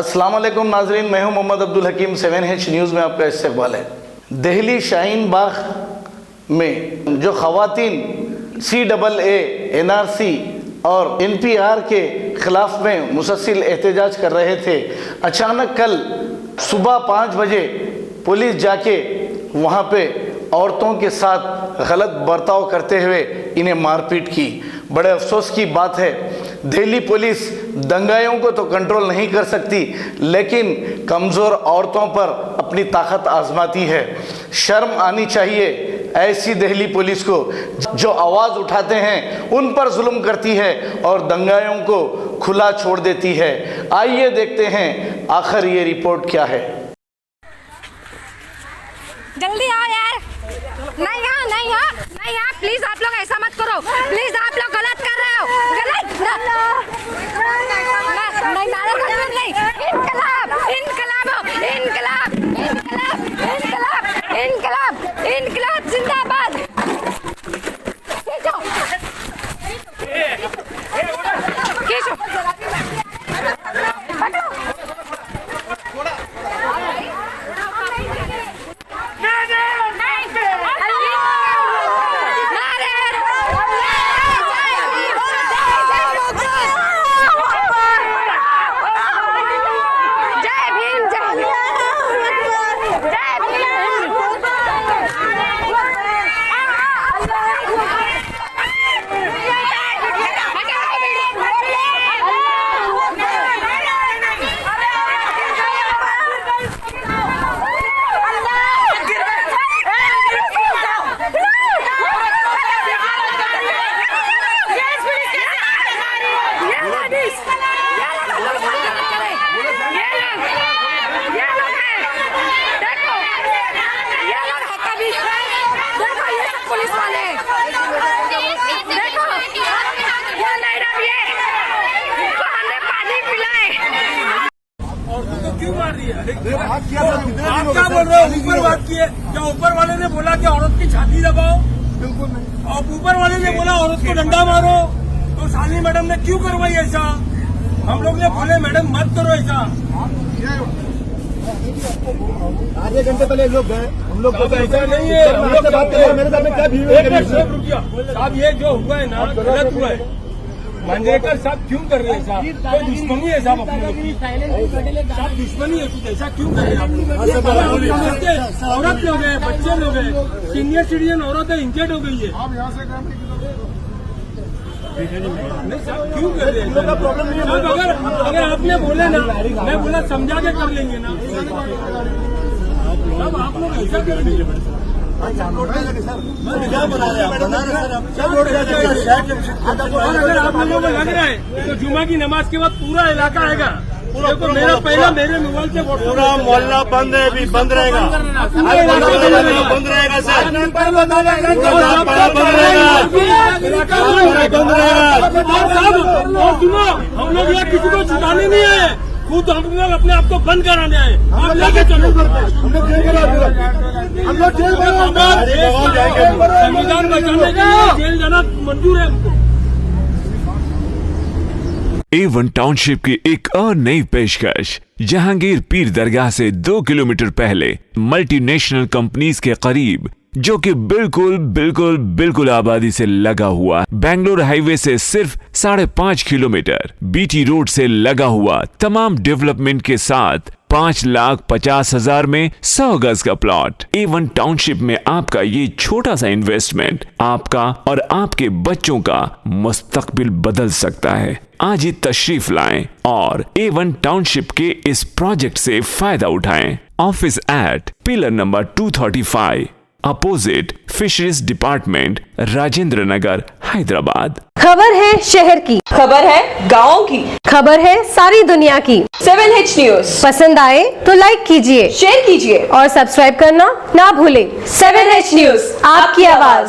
अस्सलाम वालेकुम नाजरीन, मैं हूं मोहम्मद अब्दुल हकीम। 7H न्यूज़ में आपका इस्तकबाल है। दिल्ली शाहीन बाग में जो ख़वातीन CAA, NRC और NPR के ख़िलाफ़ में मुसलसल एहतजाज कर रहे थे, अचानक कल सुबह 5 बजे पुलिस जाके वहाँ पे औरतों के साथ गलत बर्ताव करते हुए इन्हें मारपीट की। बड़े अफसोस की बात है, दिल्ली पुलिस दंगाइयों को तो कंट्रोल नहीं कर सकती, लेकिन कमज़ोर औरतों पर अपनी ताकत आजमाती है। शर्म आनी चाहिए ऐसी दिल्ली पुलिस को जो आवाज़ उठाते हैं उन पर जुल्म करती है और दंगाइयों को खुला छोड़ देती है। आइए देखते हैं आखिर ये रिपोर्ट क्या है। जल्दी आओ यार। नहीं प्लीज आप लोग ऐसा मत करो, प्लीज आप लोग गलत कर रहे हो, गलत नहीं नहीं। इनकलाब इनकलाब इनकलाब इनकलाब इनकलाब इनकलाब इनकलाब जिंदाबाद। आप क्या बोल रहे हो? ऊपर बात की है क्या? ऊपर वाले ने बोला कि औरत की छाती दबाओ? बिल्कुल नहीं। और ऊपर वाले ने बोला औरत को डंडा मारो, तो शालिनी मैडम ने क्यों करवाई ऐसा? हम लोग ने बोले मैडम मत करो ऐसा। आधे घंटे पहले लोग गए, हम लोग ऐसा नहीं है। हम लोग बात करें, मेरे साथ में क्या भीड़ है? साहब ये जो हुआ है ना गलत हुआ है। मांजरेकर साहब क्यों कर रहे हैं साहब? कोई दुश्मनी है साहब अपने लोग की? साहब दुश्मनी है कुछ, ऐसा क्यों कर रहे हैं? औरत लोग हैं, बच्चे लोग हैं, सीनियर सिटीजन औरत है, इंजर्ड हो गई है। आप यहाँ से नहीं साहब क्यों कर रहे हैं? प्रॉब्लम नहीं है। अगर आपने बोले ना, मैं बोला समझा के कर लेंगे ना साहब। आप लोग ऐसा करेंगे क्या बना रहे हैं? अगर आप लोगों को लग रहा है तो जुमा की नमाज के बाद पूरा इलाका आएगा। देखो मेरा पहला मेरे मोबाइल से पूरा मोहल्ला बंद है, अभी बंद रहेगा, बंद रहेगा सर, बंद रहेगा। और सुनो, हम लोग यहाँ किसी को छुड़ाने नहीं आए, खुद हम लोग अपने आप को बंद कराने आए। आप लेके चलो, हम लोग जेल संविधान बचाने के लिए जेल जाना मंजूर है हमको। A1 टाउनशिप की एक और नई पेशकश। जहांगीर पीर दरगाह से 2 किलोमीटर पहले मल्टीनेशनल कंपनीज के करीब, जो कि बिल्कुल आबादी से लगा हुआ, बेंगलोर हाईवे से सिर्फ 5.5 किलोमीटर, BT रोड से लगा हुआ, तमाम डेवलपमेंट के साथ 5,50,000 में 100 गज का प्लॉट। A1 टाउनशिप में आपका ये छोटा सा इन्वेस्टमेंट आपका और आपके बच्चों का मुस्तकबिल बदल सकता है। आज ही तशरीफ लाएं और A1 टाउनशिप के इस प्रोजेक्ट से फायदा उठाएं। Office at pillar number 235, opposite fisheries department, Rajendra Nagar, Hyderabad. खबर है शहर की, खबर है गाँव की, खबर है सारी दुनिया की। 7H न्यूज़ पसंद आए तो लाइक कीजिए, शेयर कीजिए और सब्सक्राइब करना ना भूलें। 7H न्यूज़, आपकी आवाज।